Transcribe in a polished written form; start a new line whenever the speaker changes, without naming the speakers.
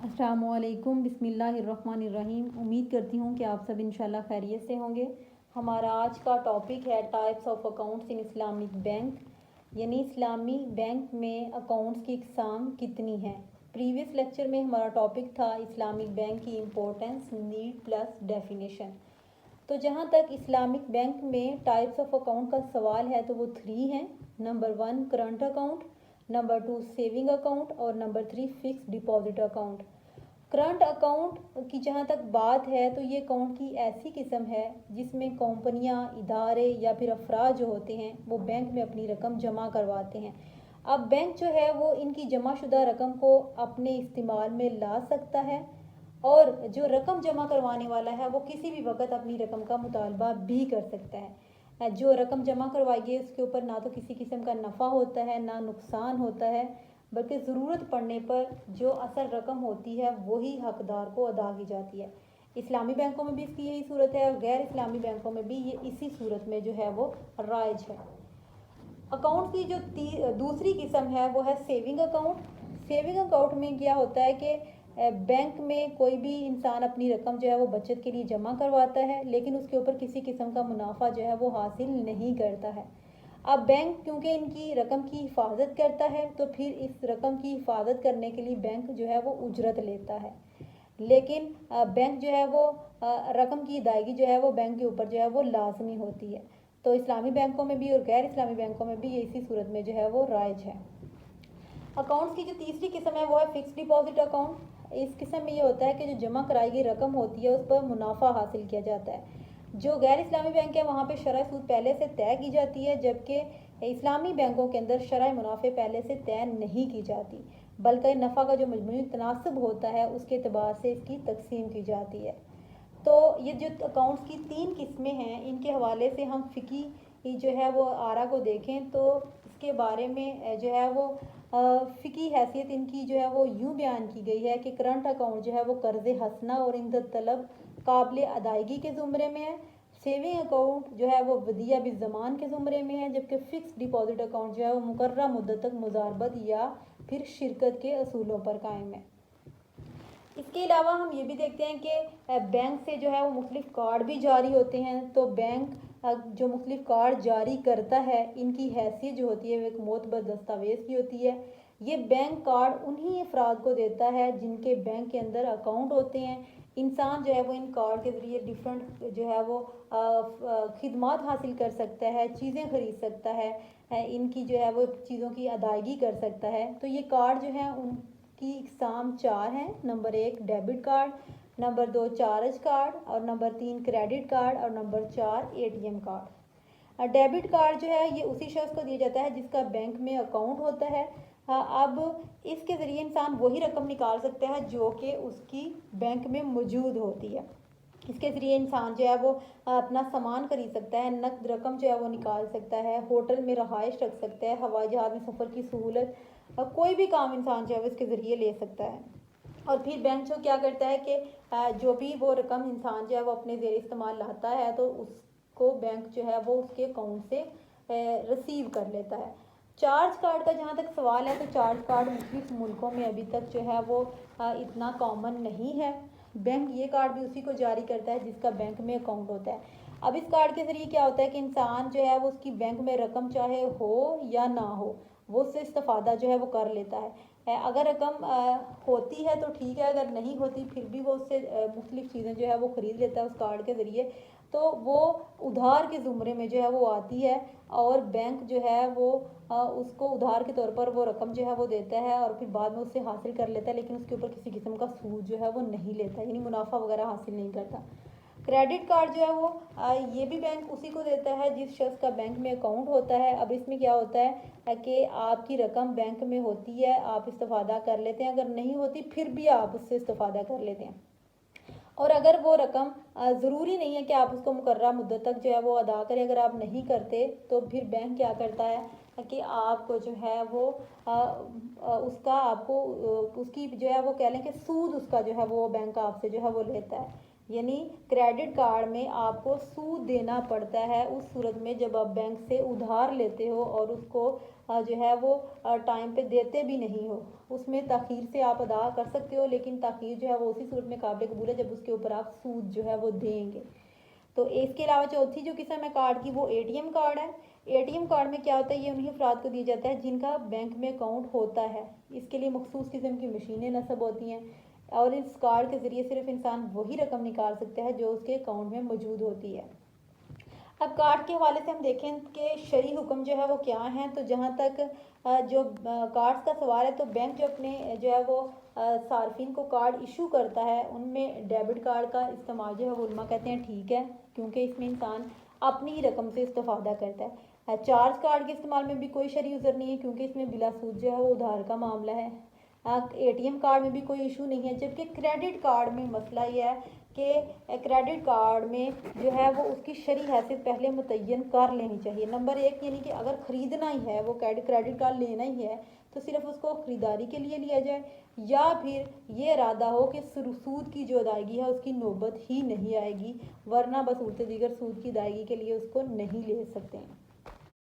अस्सलाम वालेकुम, बिस्मिल्लाहिर्रहमानिर्रहीम। उम्मीद करती हूँ कि आप सब इंशाल्लाह खैरियत से होंगे। हमारा आज का टॉपिक है types of accounts in Islamic bank, यानी इस्लामी बैंक में अकाउंट्स की इकसाम कितनी हैं। प्रीवियस लेक्चर में हमारा टॉपिक था इस्लामिक बैंक की इम्पोर्टेंस, नीड प्लस डेफिनेशन। तो जहाँ तक इस्लामिक बैंक में टाइप्स ऑफ अकाउंट का सवाल है तो वो 3 हैं। Number 1 current account, number 2 saving account और number 3 fix deposit account. Current account की जहाँ तक बात है तो ये अकाउंट की ऐसी किस्म है जिसमें कंपनियां, इदारे या फिर अफराद जो होते हैं वो बैंक में अपनी रकम जमा करवाते हैं। अब बैंक जो है वो इनकी जमाशुदा रकम को अपने इस्तेमाल में ला सकता है और जो रकम जमा करवाने वाला है वो किसी भी वक्त अपनी रकम का मुतालबा भी कर सकता है। जो रकम जमा करवाई गई उसके ऊपर ना तो किसी किस्म का नफ़ा होता है ना नुकसान होता है, बल्कि ज़रूरत पड़ने पर जो असल रकम होती है वही हकदार को अदा की जाती है। इस्लामी बैंकों में भी इसकी यही सूरत है और गैर इस्लामी बैंकों में भी ये इसी सूरत में जो है वो राइज है। अकाउंट की जो दूसरी किस्म है वो है सेविंग अकाउंट। सेविंग अकाउंट में क्या होता है कि बैंक में कोई भी इंसान अपनी रकम जो है वो बचत के लिए जमा करवाता है, लेकिन उसके ऊपर किसी किस्म का मुनाफा जो है वो हासिल नहीं करता है। अब बैंक क्योंकि इनकी रकम की हिफाजत करता है तो फिर इस रकम की हिफाजत करने के लिए बैंक जो है वो उजरत लेता है, लेकिन बैंक जो है वो रकम की अदायगी जो है वो बैंक के ऊपर जो है वो लाजमी होती है। तो इस्लामी बैंकों में भी और गैर इस्लामी बैंकों में भी ये इसी सूरत में जो है वो राइज है। अकाउंट्स की जो तीसरी किस्म है वो है फिक्स डिपॉजिट अकाउंट। इस किस्म में ये होता है कि जो जमा कराई गई रकम होती है उस पर मुनाफा हासिल किया जाता है। जो गैर इस्लामी बैंक है वहाँ पे शरह सूद पहले से तय की जाती है, जबकि इस्लामी बैंकों के अंदर शरह मुनाफे पहले से तय नहीं की जाती, बल्कि नफ़ा का जो मजमूई तनासब होता है उसके अतबार से इसकी तकसीम की जाती है। तो ये जो अकाउंट्स की 3 किस्में हैं इनके हवाले से हम फ़िकी जो है वो आरा को देखें तो इसके बारे में जो है वो फ़िकी हैसियत इनकी जो है वो यूँ बयान की गई है कि करंट अकाउंट जो है वो कर्ज़ हसना और इंदत तलब काबिल अदायगी के ज़ुमरे में है। सेविंग अकाउंट जो है वो वदिया बिल ज़मान के ज़ुमरे में है, जबकि फ़िक्स डिपॉजिट अकाउंट जो है वो मुकर्रर मुद्दत तक मुजारबत या फिर शिरकत के असूलों पर कायम है। इसके अलावा हम ये भी देखते हैं कि बैंक से जो है वो मुख्तलिफ कार्ड भी जारी होते हैं। तो बैंक जो मुख्तलिफ कार्ड जारी करता है इनकी हैसियत जो होती है वो एक मोतबर दस्तावेज़ की होती है। ये बैंक कार्ड उन्हीं अफराद को देता है जिनके बैंक के अंदर अकाउंट होते हैं। इंसान जो है वो इन कार्ड के ज़रिए डिफरेंट जो है वो खिदमात हासिल कर सकता है, चीज़ें ख़रीद सकता है, इनकी जो है वो चीज़ों की अदायगी कर सकता है। तो ये कार्ड जो है उन की इकसाम 4 हैं। Number 1 debit card, number 2 charge card और नंबर 3 क्रेडिट कार्ड और number 4 ATM card. Debit card जो है ये उसी शख्स को दिया जाता है जिसका बैंक में अकाउंट होता है। अब इसके ज़रिए इंसान वही रकम निकाल सकता है जो कि उसकी बैंक में मौजूद होती है। इसके ज़रिए इंसान जो है वो अपना सामान खरीद सकता है, नकद रकम जो है वो निकाल सकता है, होटल में रहाइश रख सकता है, हवाई जहाज़ में सफ़र की सहूलत, कोई भी काम इंसान जो है वो इसके ज़रिए ले सकता है। और फिर बैंक जो क्या करता है कि जो भी वो रकम इंसान जो है वो अपने ज़ेर इस्तेमाल लाता है तो उसको बैंक जो है वो उसके अकाउंट से रिसीव कर लेता है। चार्ज कार्ड का जहाँ तक सवाल है तो चार्ज कार्ड मुख्तलिफ मुल्कों में अभी तक जो है वो इतना कॉमन नहीं है। बैंक ये कार्ड भी उसी को जारी करता है जिसका बैंक में अकाउंट होता है। अब इस कार्ड के ज़रिए क्या होता है कि इंसान जो है वो उसकी बैंक में रकम चाहे हो या ना हो वो उससे इस्तेफादा जो है वो कर लेता है। अगर रकम होती है तो ठीक है, अगर नहीं होती फिर भी वो उससे मुख्तलिफ चीज़ें जो है वो ख़रीद लेता है उस कार्ड के ज़रिए। तो वो उधार के ज़ुमरे में जो है वो आती है और बैंक जो है वो उसको उधार के तौर पर वो रकम जो है वो देता है और फिर बाद में उससे हासिल कर लेता है, लेकिन उसके ऊपर किसी किस्म का सूद जो है वो नहीं लेता, यानी मुनाफा वगैरह हासिल नहीं करता। क्रेडिट कार्ड जो है वो ये भी बैंक उसी को देता है जिस शख्स का बैंक में अकाउंट होता है। अब इसमें क्या होता है कि आपकी रकम बैंक में होती है, आप इस्तेफादा कर लेते हैं, अगर नहीं होती फिर भी आप उससे इस्तेफादा कर लेते हैं। और अगर वो रकम ज़रूरी नहीं है कि आप उसको मुकर्रर मुद्दत तक जो है वो अदा करें, अगर आप नहीं करते तो फिर बैंक क्या करता है कि आपको जो है वो उसका आपको उसकी जो है वो कह लें कि सूद उसका जो है वो बैंक आपसे जो है वो लेता है। यानी क्रेडिट कार्ड में आपको सूद देना पड़ता है उस सूरत में जब आप बैंक से उधार लेते हो और उसको جو ہے وہ ٹائم پہ دیتے بھی نہیں ہو، اس میں تاخیر سے آپ ادا کر سکتے ہو، لیکن تاخیر جو ہے وہ اسی صورت میں قابل قبول ہے جب اس کے اوپر آپ سود جو ہے وہ دیں گے۔ تو اس کے علاوہ چوتھی جو قسم ہے کارڈ کی وہ اے ٹی ایم کارڈ ہے۔ اے ٹی ایم کارڈ میں کیا ہوتا ہے، یہ انہیں افراد کو دیا جاتا ہے جن کا بینک میں اکاؤنٹ ہوتا ہے، اس کے لیے مخصوص قسم کی مشینیں نصب ہوتی ہیں، اور اس کارڈ کے ذریعے صرف انسان وہی رقم نکال سکتا ہے جو اس کے اکاؤنٹ میں موجود ہوتی ہے۔ اب کارڈ کے حوالے سے ہم دیکھیں کہ شرعی حکم جو ہے وہ کیا ہیں، تو جہاں تک جو کارڈز کا سوال ہے تو بینک جو اپنے جو ہے وہ صارفین کو کارڈ ایشو کرتا ہے ان میں ڈیبٹ کارڈ کا استعمال جو ہے وہ علماء کہتے ہیں ٹھیک ہے، کیونکہ اس میں انسان اپنی رقم سے استفادہ کرتا ہے۔ چارج کارڈ کے استعمال میں بھی کوئی شرعی عذر نہیں ہے، کیونکہ اس میں بلا سود جو ہے وہ ادھار کا معاملہ ہے۔ اے ٹی ایم کارڈ میں بھی کوئی ایشو نہیں ہے، جبکہ کریڈٹ کارڈ میں مسئلہ یہ ہے کہ کریڈٹ کارڈ میں جو ہے وہ اس کی شرعی حیثیت پہلے متعین کر لینی چاہیے۔ نمبر ایک، یعنی کہ اگر خریدنا ہی ہے، وہ کریڈٹ کارڈ لینا ہی ہے تو صرف اس کو خریداری کے لیے لیا جائے، یا پھر یہ ارادہ ہو کہ سود کی جو ادائیگی ہے اس کی نوبت ہی نہیں آئے گی، ورنہ بصورت دیگر سود کی ادائیگی کے لیے اس کو نہیں لے سکتے ہیں۔